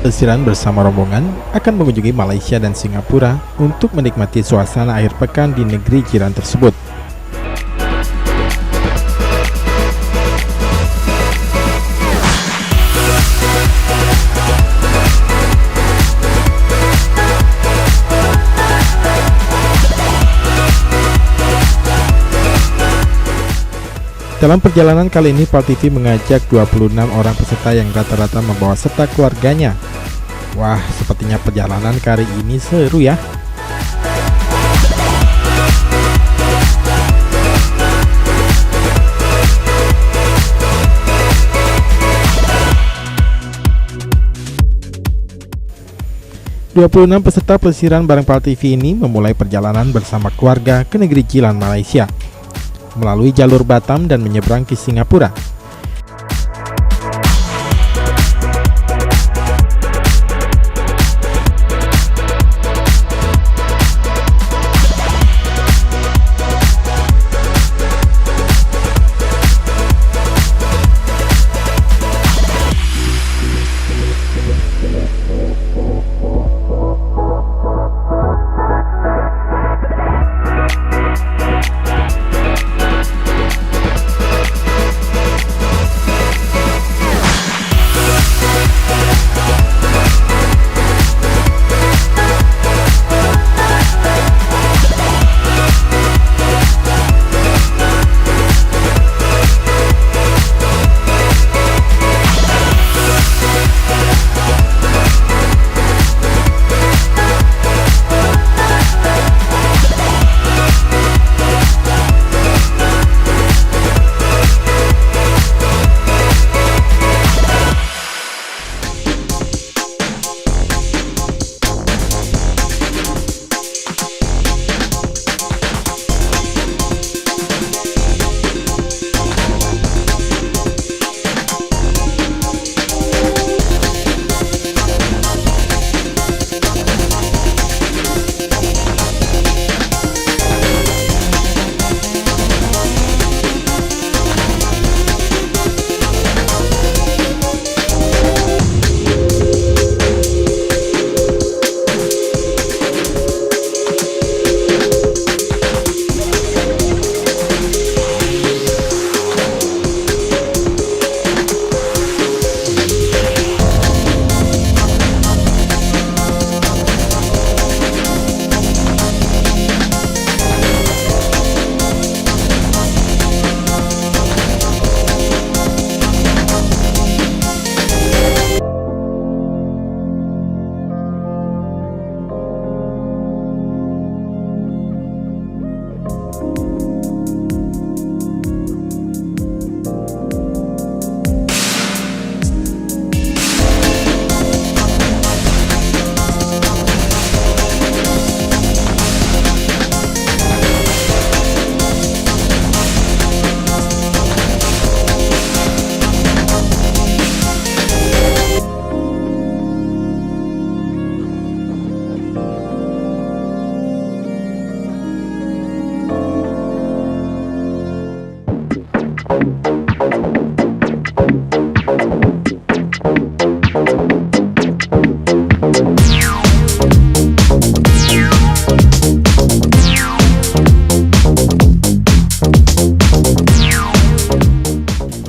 Pelesiran bersama rombongan akan mengunjungi Malaysia dan Singapura untuk menikmati suasana akhir pekan di negeri jiran tersebut. Dalam perjalanan kali ini, PAL TV mengajak 26 orang peserta yang rata-rata membawa serta keluarganya. Wah, sepertinya perjalanan kali ini seru ya. Peserta pelesiran bareng PAL TV ini memulai perjalanan bersama keluarga ke negeri jiran Malaysia melalui jalur Batam dan menyeberang ke Singapura.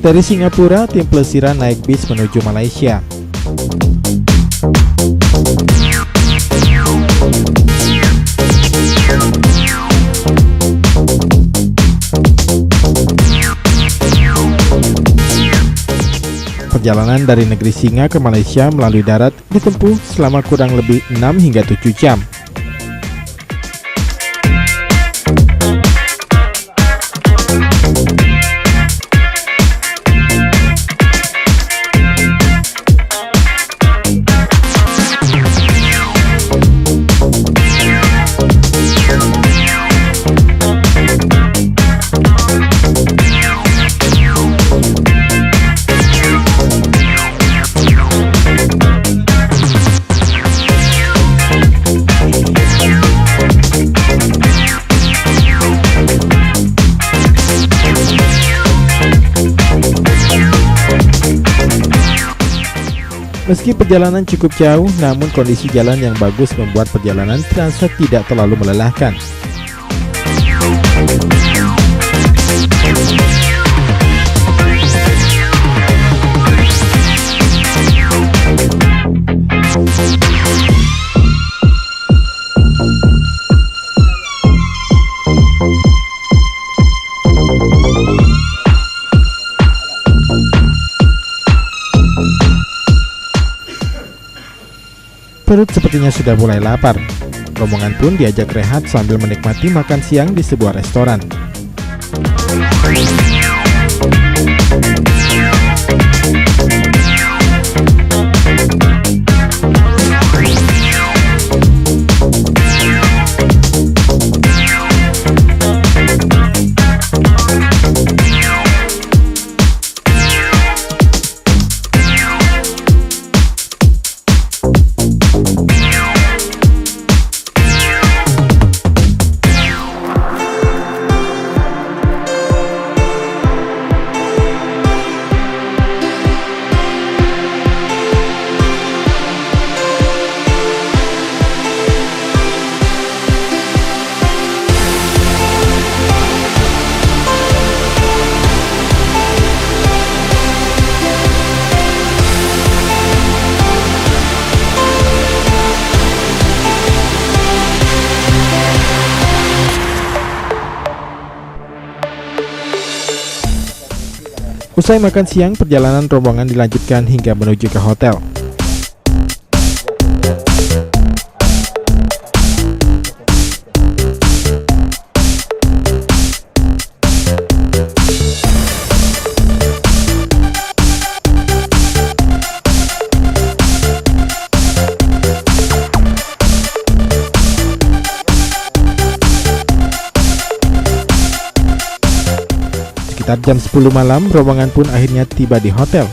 Dari Singapura, tim pelesiran naik bis menuju Malaysia. Perjalanan dari negeri Singa ke Malaysia melalui darat ditempuh selama kurang lebih 6 hingga 7 jam. Meski perjalanan cukup jauh, namun kondisi jalan yang bagus membuat perjalanan terasa tidak terlalu melelahkan. Perut sepertinya sudah mulai lapar. Rombongan pun diajak rehat sambil menikmati makan siang di sebuah restoran. Usai makan siang, perjalanan rombongan dilanjutkan hingga menuju ke hotel. Sekitar jam 10 malam, rombongan pun akhirnya tiba di hotel.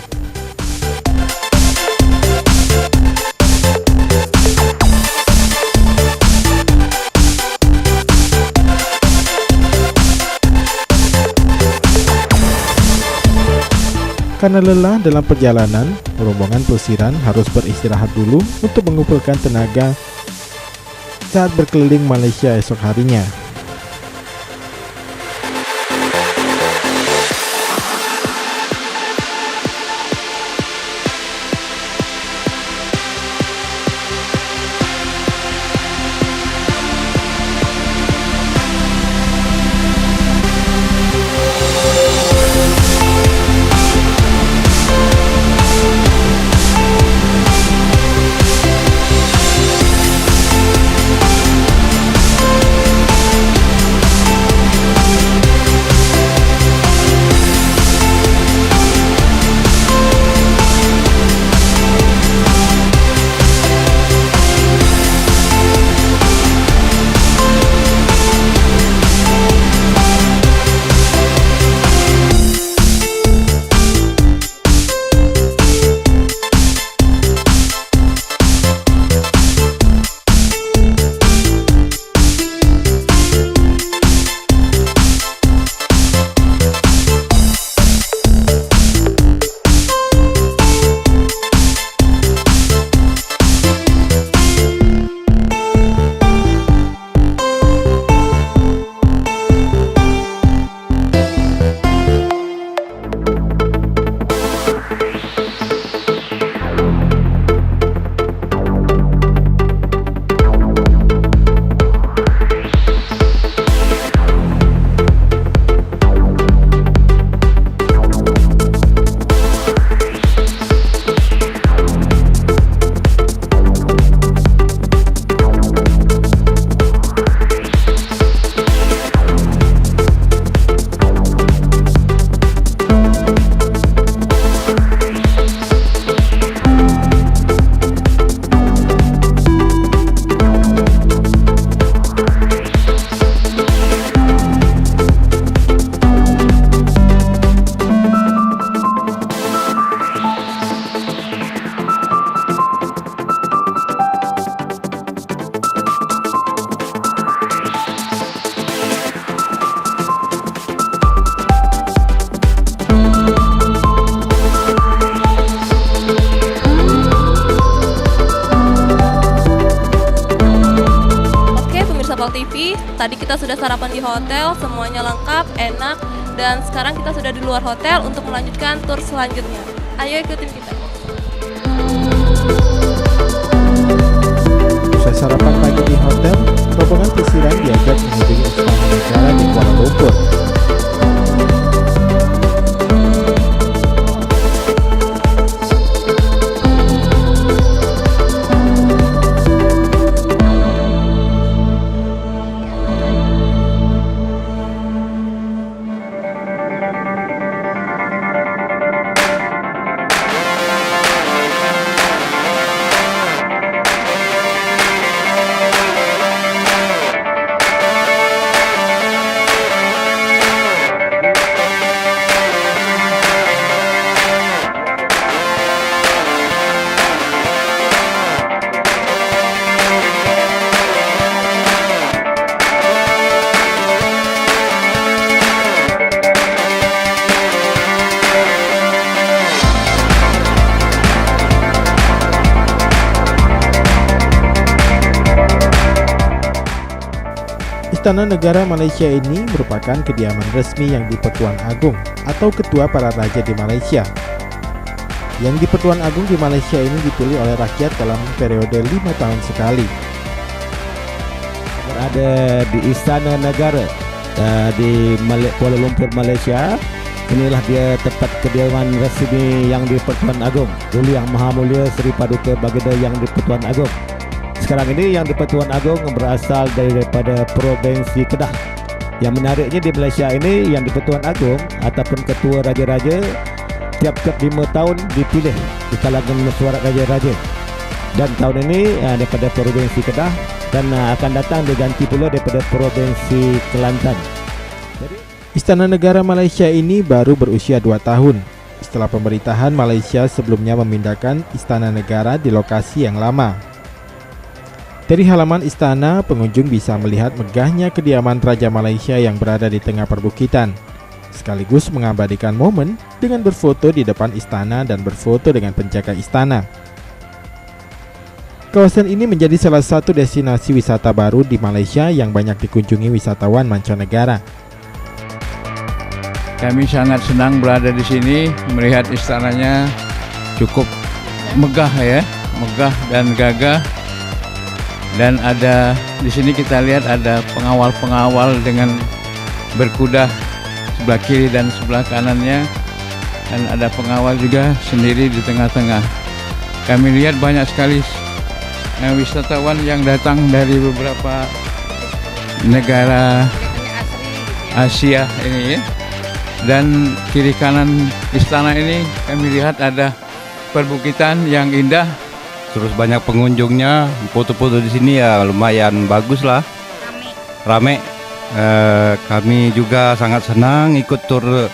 Karena lelah dalam perjalanan, rombongan pelesiran harus beristirahat dulu untuk mengumpulkan tenaga saat berkeliling Malaysia esok harinya. Tadi kita sudah sarapan di hotel, semuanya lengkap, enak, dan sekarang kita sudah di luar hotel untuk melanjutkan tur selanjutnya. Ayo ikutin kita. Usai sarapan pagi di hotel, rombongan Pisiran diajak mengunjungi Istana Negara di Kuala Lumpur. Istana Negara Malaysia ini merupakan kediaman resmi yang di-Pertuan Agong atau Ketua para Raja di Malaysia. Yang di-Pertuan Agong di Malaysia ini dipilih oleh rakyat dalam periode 5 tahun sekali. Berada di Istana Negara di Kuala Lumpur, Malaysia. Inilah dia tempat kediaman resmi yang di-Pertuan Agong, Dulu Yang Maha Mulia Seri Paduka Baginda yang di-Pertuan Agong. Sekarang ini yang di-Pertuan Agong berasal daripada Provinsi Kedah. Yang menariknya di Malaysia ini yang di-Pertuan Agong ataupun ketua raja-raja tiap-tiap 5 tahun dipilih di kalangan mesyuarat raja-raja. Dan tahun ini daripada Provinsi Kedah dan akan datang diganti pula daripada Provinsi Kelantan. Istana Negara Malaysia ini baru berusia 2 tahun setelah pemerintahan Malaysia sebelumnya memindahkan Istana Negara di lokasi yang lama. Dari halaman istana, pengunjung bisa melihat megahnya kediaman Raja Malaysia yang berada di tengah perbukitan, sekaligus mengabadikan momen dengan berfoto di depan istana dan berfoto dengan penjaga istana. Kawasan ini menjadi salah satu destinasi wisata baru di Malaysia yang banyak dikunjungi wisatawan mancanegara. Kami sangat senang berada di sini, melihat istananya cukup megah ya, megah dan gagah. Dan ada di sini kita lihat ada pengawal-pengawal dengan berkuda sebelah kiri dan sebelah kanannya, dan ada pengawal juga sendiri di tengah-tengah. Kami lihat banyak sekali wisatawan yang datang dari beberapa negara Asia ini ya. Dan kiri kanan istana ini kami lihat ada perbukitan yang indah. Terus banyak pengunjungnya, foto-foto di sini ya lumayan bagus lah, rame. Kami juga sangat senang ikut tur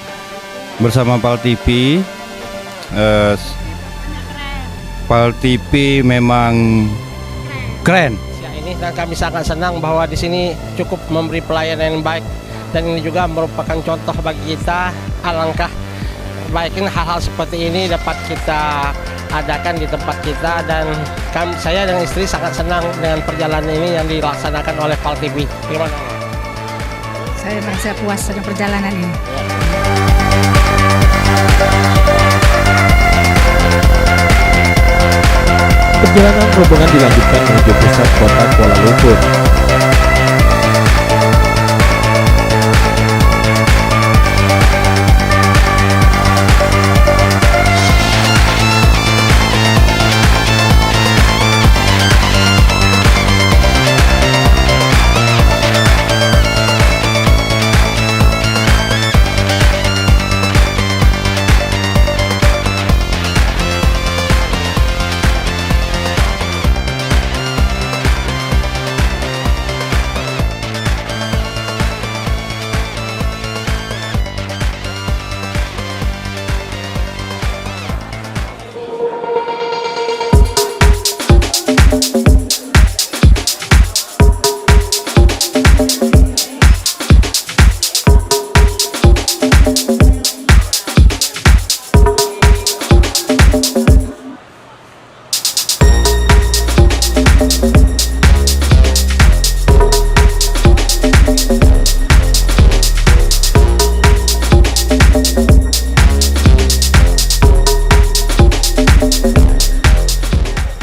bersama PAL TV. PAL TV memang keren. Ya, ini dan kami sangat senang bahwa di sini cukup memberi pelayanan yang baik, dan ini juga merupakan contoh bagi kita. Alangkah baiknya hal-hal seperti ini dapat kita adakan di tempat kita, dan saya dan istri sangat senang dengan perjalanan ini yang dilaksanakan oleh PAL TV. Gimana? Saya merasa puas dengan perjalanan ini. Perjalanan rombongan dilanjutkan menuju pusat kota Kuala Lumpur.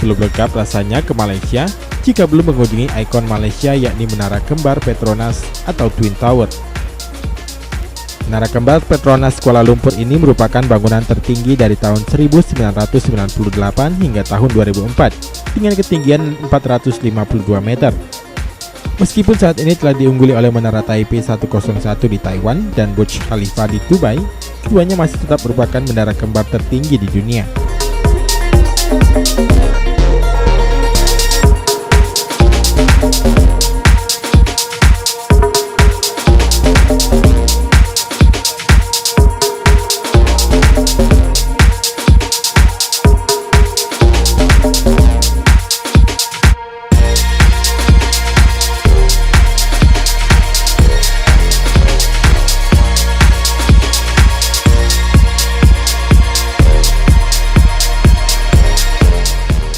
belum lengkap rasanya ke Malaysia jika belum mengunjungi ikon Malaysia yakni Menara Kembar Petronas atau Twin Tower. Menara Kembar Petronas Kuala Lumpur ini merupakan bangunan tertinggi dari tahun 1998 hingga tahun 2004 dengan ketinggian 452 meter. Meskipun saat ini telah diungguli oleh Menara Taipei 101 di Taiwan dan Burj Khalifa di Dubai, keduanya masih tetap merupakan menara kembar tertinggi di dunia.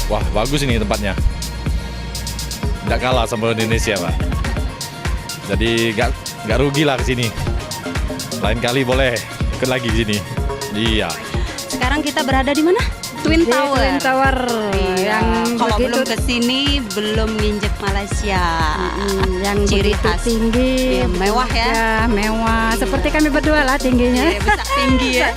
Wah, bagus ini tempatnya. Tidak kalah sama Indonesia, Pak. Jadi nggak rugi lah ke sini. Lain kali boleh ikut lagi di sini. Iya. Sekarang kita berada di mana? Twin Tower. Twin Tower. Yang kalau belum ke sini belum nginjek Malaysia. Yang ciri begitu khas tinggi, ya, mewah ya. Ya, mewah. Iya. Seperti kami berdua lah tingginya. Iya, bisa tinggi ya.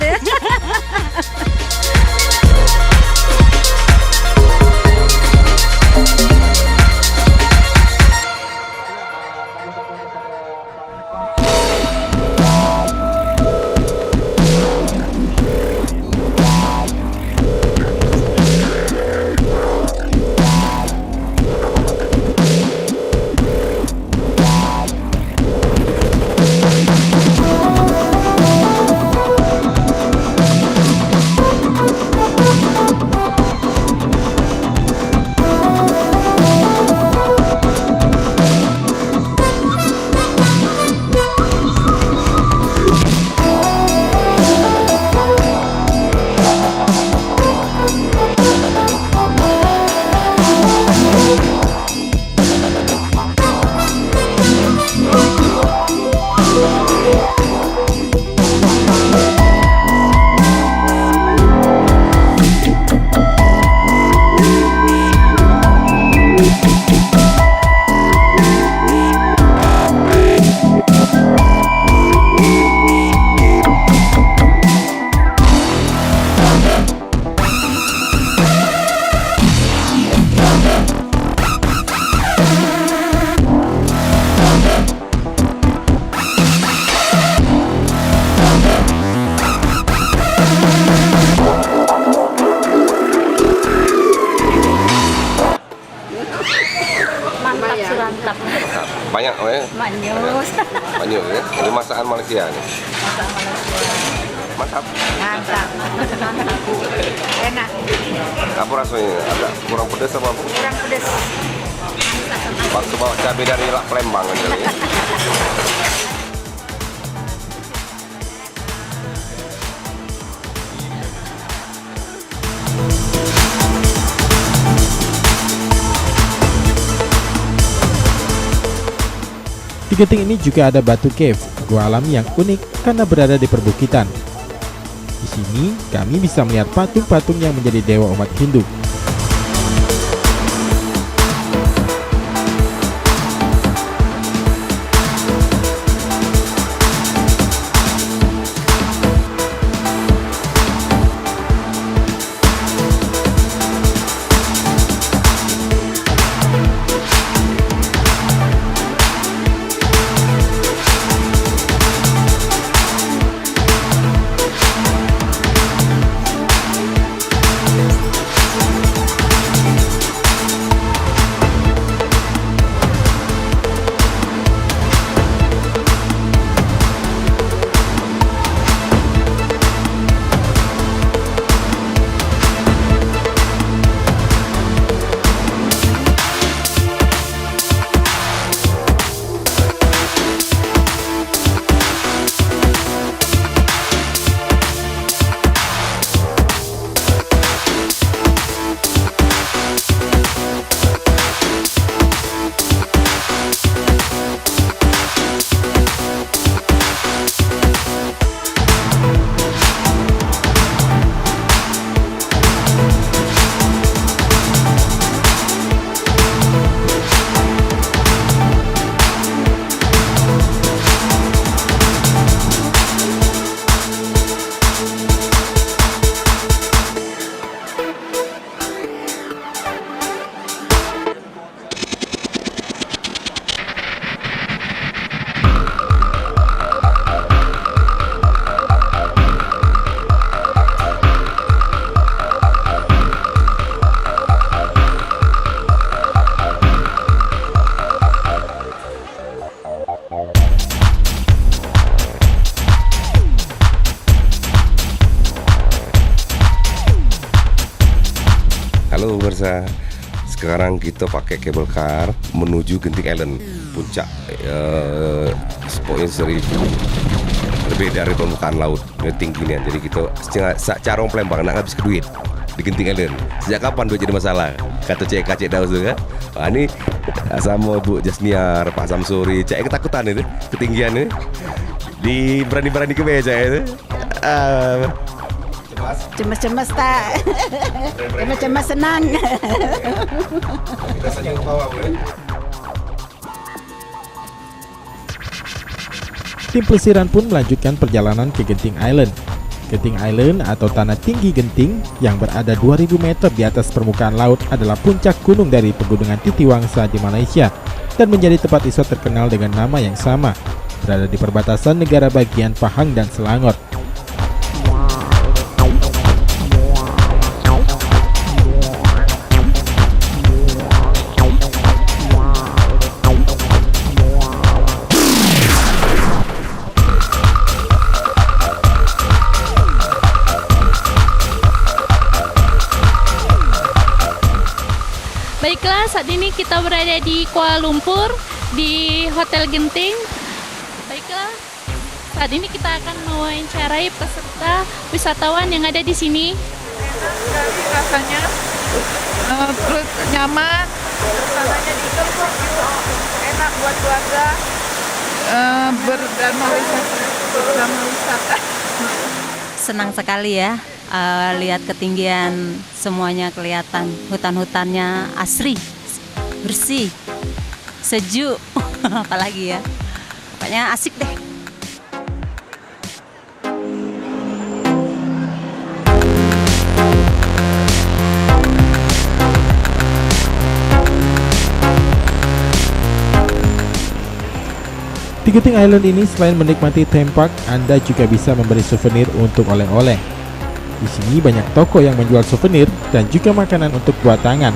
Mantap. Banyak ya? Manyus. Banyak ya? Ini masakan Malaysia nih. Mantap. Mantap. Enak. Apa rasanya? Agak kurang pedas apa? Kurang pedas. Waktu bawa cabai dari Palembang aja ya. Di Genting ini juga ada Batu Cave, gua alam yang unik karena berada di perbukitan. Di sini kami bisa melihat patung-patung yang menjadi dewa umat Hindu. Halo pemirsa, sekarang kita pakai cable car menuju Genting Island, puncak spotnya lebih dari permukaan laut, tingginya. Jadi kita carong Palembang nak habis ke duit di Genting Island. Sejak kapan duit jadi masalah? Kata cek Daus tu kan. Wah, ini sama Bu Jasniar, Pak Samsuri, cek ketakutan itu, ketinggian ini. Di berani-berani ke meja itu. Cemas-cemas tak? Cemas-cemas senang. Rasanya ke bawah, boleh? Tim pelesiran pun melanjutkan perjalanan ke Genting Island. Genting Island atau Tanah Tinggi Genting yang berada 2000 meter di atas permukaan laut adalah puncak gunung dari pegunungan Titiwangsa di Malaysia dan menjadi tempat wisata terkenal dengan nama yang sama, berada di perbatasan negara bagian Pahang dan Selangor. Baiklah, saat ini kita berada di Kuala Lumpur di Hotel Genting. Baiklah, saat ini kita akan mewawancarai peserta wisatawan yang ada di sini. Enak sekali rasanya, terus nyaman, suasananya dingin kok gitu, enak buat keluarga berdana wisata. Senang sekali ya. Lihat ketinggian semuanya kelihatan, hutan-hutannya asri, bersih, sejuk, apalagi ya, pokoknya asik deh. Di Genting Island ini selain menikmati theme park, Anda juga bisa memberi souvenir untuk oleh-oleh. Di sini banyak toko yang menjual souvenir dan juga makanan untuk buat tangan.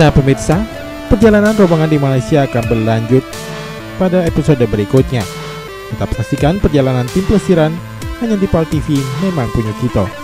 Nah pemirsa, perjalanan rombongan di Malaysia akan berlanjut pada episode berikutnya. Tetap saksikan perjalanan tim pelesiran hanya di PAL TV Memang Punya Kita.